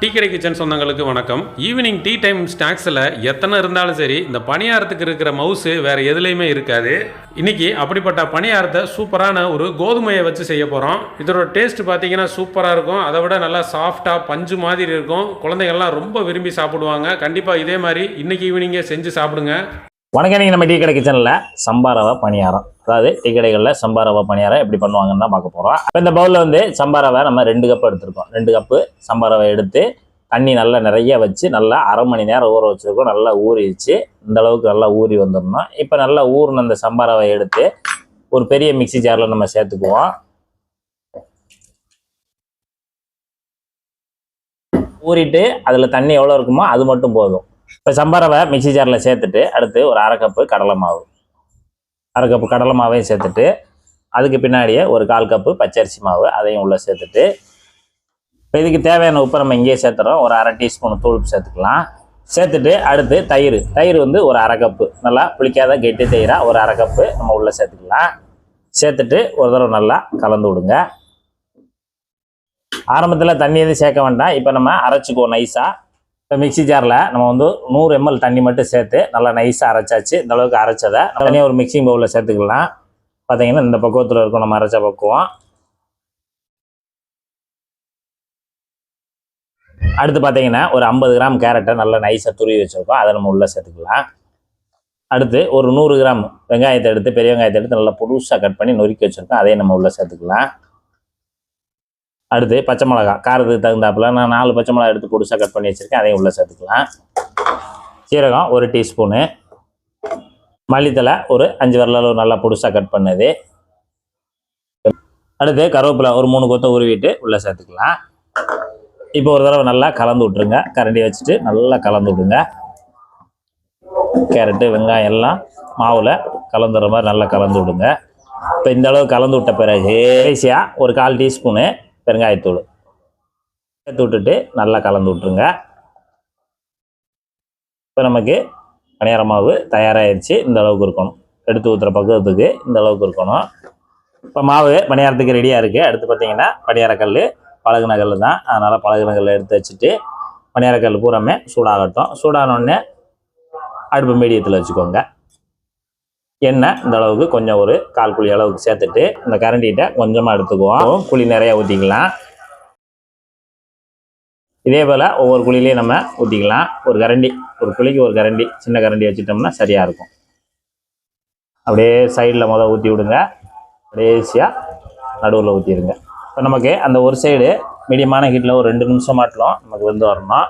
Tea கடை kitchen சொந்தங்களுக்கு வணக்கம். ஈவினிங் டீ டைம் ஸ்நாக்ஸில் எத்தனை இருந்தாலும் சரி, இந்த பணியாரத்துக்கு இருக்கிற மவுசு வேறு எதுலேயுமே இருக்காது. இன்றைக்கி அப்படிப்பட்ட பணியாரத்தை சூப்பரான ஒரு கோதுமையை வச்சு செய்ய போகிறோம். இதோட டேஸ்ட் பார்த்தீங்கன்னா சூப்பராக இருக்கும். அதை விட நல்லா சாஃப்டாக பஞ்சு மாதிரி இருக்கும். குழந்தைகள்லாம் ரொம்ப விரும்பி சாப்பிடுவாங்க. கண்டிப்பாக இதே மாதிரி இன்றைக்கி ஈவினிங்கே செஞ்சு சாப்பிடுங்க. வணக்கம். நீங்கள் நம்ம டீ கடை கிச்சனில் சம்பா ரவை பணியாரம், அதாவது டீ கடைகளில் சம்பா ரவை பணியாரம் எப்படி பண்ணுவாங்கன்னு தான் பார்க்க போகிறோம். இப்போ இந்த பவுலில் வந்து சம்பா ரவை நம்ம 2 கப் எடுத்துருக்கோம். 2 கப்பு சம்பா ரவை எடுத்து தண்ணி நல்லா நிறைய வச்சு நல்லா அரை மணி நேரம் ஊற வச்சுருக்கோம். நல்லா ஊறிச்சு, இந்த அளவுக்கு நல்லா ஊறி வந்துடணும். இப்போ நல்லா ஊறின அந்த சம்பா ரவை எடுத்து ஒரு பெரிய மிக்சி ஜாரில் நம்ம சேர்த்துக்குவோம். ஊறிட்டு அதில் தண்ணி எவ்வளோ இருக்குமோ அது மட்டும் போதும். இப்போ சம்பா ரவை மிக்சி ஜாரில் சேர்த்துட்டு அடுத்து ஒரு அரை கப்பு கடலை மாவு, அரை கப்பு கடலை மாவையும் சேர்த்துட்டு அதுக்கு பின்னாடியே ஒரு 1/4 கப்பு பச்சரிசி மாவு அதையும் உள்ளே சேர்த்துட்டு இப்போ இதுக்கு தேவையான உப்பு நம்ம இங்கேயே சேர்த்துறோம். ஒரு அரை டீஸ்பூன் தூள் சேர்த்துக்கலாம். சேர்த்துட்டு அடுத்து தயிர் வந்து ஒரு அரை கப்பு, நல்லா புளிக்காத கெட்டி தயிராக ஒரு அரை கப்பு நம்ம உள்ளே சேர்த்துக்கலாம். சேர்த்துட்டு ஒரு தடவை நல்லா கலந்து விடுங்க. ஆரம்பத்தில் தண்ணி எதுவும் சேர்க்க வேண்டாம். இப்போ நம்ம அரைச்சிக்குவோம் நைஸாக. இப்போ மிக்சி ஜாரில் நம்ம வந்து 100 ml தண்ணி மட்டும் சேர்த்து நல்லா நைஸாக அரைச்சாச்சு. இந்த அளவுக்கு அரைச்சதை தனியாக ஒரு மிக்சிங் பவுலில் சேர்த்துக்கலாம். பார்த்தீங்கன்னா இந்த பக்குவத்தில் இருக்கும் நம்ம அரைச்ச பக்குவம். அடுத்து பார்த்தீங்கன்னா ஒரு 50 கிராம் கேரட்டை நல்லா நைஸாக துருவி வச்சுருக்கோம். அதை நம்ம உள்ளே சேர்த்துக்கலாம். அடுத்து ஒரு 100 கிராம் வெங்காயத்தை எடுத்து, பெரிய வெங்காயத்தை எடுத்து நல்லா புதுசாக கட் பண்ணி நொறுக்கி வச்சுருக்கோம். அதையும் நம்ம உள்ளே சேர்த்துக்கலாம். அடுத்து பச்சை மிளகா, காரத்துக்கு தகுந்தாப்புல நான் 4 பச்சை மிளகா எடுத்து புதுசாக கட் பண்ணி வச்சுருக்கேன். அதையும் உள்ளே சேர்த்துக்கலாம். சீரகம் ஒரு டீஸ்பூனு, மல்லித்தலை ஒரு 5 விரல் அளவு நல்லா புதுசாக கட் பண்ணது. அடுத்து கருவேப்பிலை ஒரு 3 கொத்தை உருவிட்டு உள்ளே சேர்த்துக்கலாம். இப்போ ஒரு தடவை நல்லா கலந்து விட்ருங்க. கரண்டி வச்சுட்டு நல்லா கலந்து விடுங்க. கேரட்டு வெங்காயம் எல்லாம் மாவில் கலந்துற மாதிரி நல்லா கலந்து விடுங்க. இப்போ இந்த அளவு கலந்து விட்ட பிறகு கடைசியாக ஒரு 1/4 டீஸ்பூனு பெருங்காயத்தூள் சேர்த்து விட்டுட்டு நல்லா கலந்து விட்ருங்க. இப்போ நமக்கு பணியார மாவு தயாராகிடுச்சு. இந்த அளவுக்கு இருக்கணும். எடுத்து ஊற்றுற பக்குவத்துக்கு இந்த அளவுக்கு இருக்கணும். இப்போ மாவு பணியாரத்துக்கு ரெடியாக இருக்குது. அடுத்து பார்த்தீங்கன்னா பணியாரக்கல், பழகுன கல் தான். அதனால் பழகுன கல் எடுத்து வச்சுட்டு பணியாரக்கல் பூராமே சூடாகட்டும். சூடானோடனே அடுப்பு மீடியத்தில் வச்சுக்கோங்க. எண்ணெய் இந்த அளவுக்கு கொஞ்சம் ஒரு 1/4 குழி அளவுக்கு சேர்த்துட்டு இந்த கரண்டிகிட்ட கொஞ்சமாக எடுத்துக்குவோம். குழி நிறையா ஊற்றிக்கலாம். இதே போல் ஒவ்வொரு குழிலையும் நம்ம ஊற்றிக்கலாம். ஒரு கரண்டி, ஒரு குழிக்கு ஒரு கரண்டி, சின்ன கரண்டி வச்சுட்டோம்னா சரியாக இருக்கும். அப்படியே சைடில் ஊற்றி விடுங்க. கடைசியாக நடுவில் ஊற்றிடுங்க. இப்போ நமக்கு அந்த ஒரு சைடு மீடியமான ஹீட்டில் ஒரு 2 நிமிஷம் மாட்டலாம் நமக்கு வந்து வரணும்.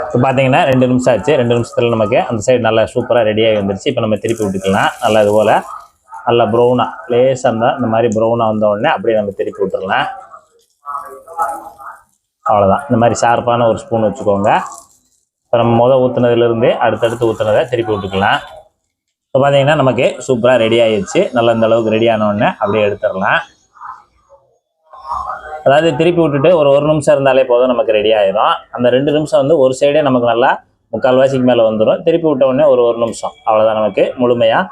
இப்போ பார்த்தீங்கன்னா 2 நிமிஷம் ஆச்சு. 2 நிமிஷத்தில் நமக்கு அந்த சைடு நல்லா சூப்பராக ரெடியாகி வந்துருச்சு. இப்போ நம்ம திருப்பி விட்டுக்கலாம். நல்லா இது போல் நல்லா ப்ரௌனாக லேஸாக இருந்தால் இந்த மாதிரி ப்ரௌனாக வந்த உடனே அப்படியே நம்ம திருப்பி விட்டுடலாம். அவ்வளோதான். இந்த மாதிரி ஷார்ப்பான ஒரு ஸ்பூன் வச்சுக்கோங்க. இப்போ நம்ம ஊற்றுனதுலேருந்து அடுத்தடுத்து ஊற்றுனதை திருப்பி விட்டுக்கலாம். இப்போ பார்த்தீங்கன்னா நமக்கு சூப்பராக ரெடி ஆகிடுச்சு. நல்லா இந்த அளவுக்கு ரெடி ஆனோடனே அப்படியே எடுத்துடலாம். அதாவது திருப்பி விட்டுட்டு ஒரு 1 நிமிஷம் இருந்தாலே போதும், நமக்கு ரெடி ஆகிடும். அந்த 2 நிமிஷம் வந்து ஒரு சைடே நமக்கு நல்லா 3/4 வாசிக்கு மேலே வந்துடும். திருப்பி விட்ட உடனே ஒரு 1 நிமிஷம், அவ்வளோதான். நமக்கு முழுமையாக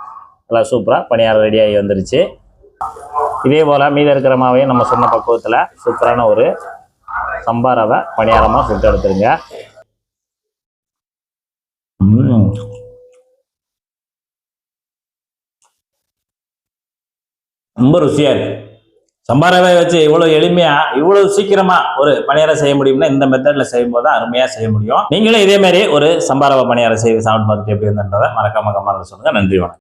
நல்லா சூப்பராக பணியாரம் ரெடி ஆகி வந்துருச்சு. இதே போல் மீதி இருக்கிற மாவையும் நம்ம சொன்ன பக்குவத்தில் சூப்பரான ஒரு சம்பா ரவை பணியாரமாக சுட்டு எடுத்துருங்க. ரொம்ப ருசியாக இருக்குது. சம்பா ரவை வச்சு இவ்வளோ எளிமையாக இவ்வளோ சீக்கிரமாக ஒரு பணியாரம் செய்ய முடியும்னா இந்த மெத்தடில் செய்யும்போது அருமையாக செய்ய முடியும். நீங்களும் இதே மாதிரி ஒரு சம்பா ரவை பணியாரம் செய்து சாப்பிட்டு பார்த்துட்டு எப்படி இருந்தன்றதை மறக்காம கமெண்ட்ல சொல்லுங்கள். நன்றி, வணக்கம்.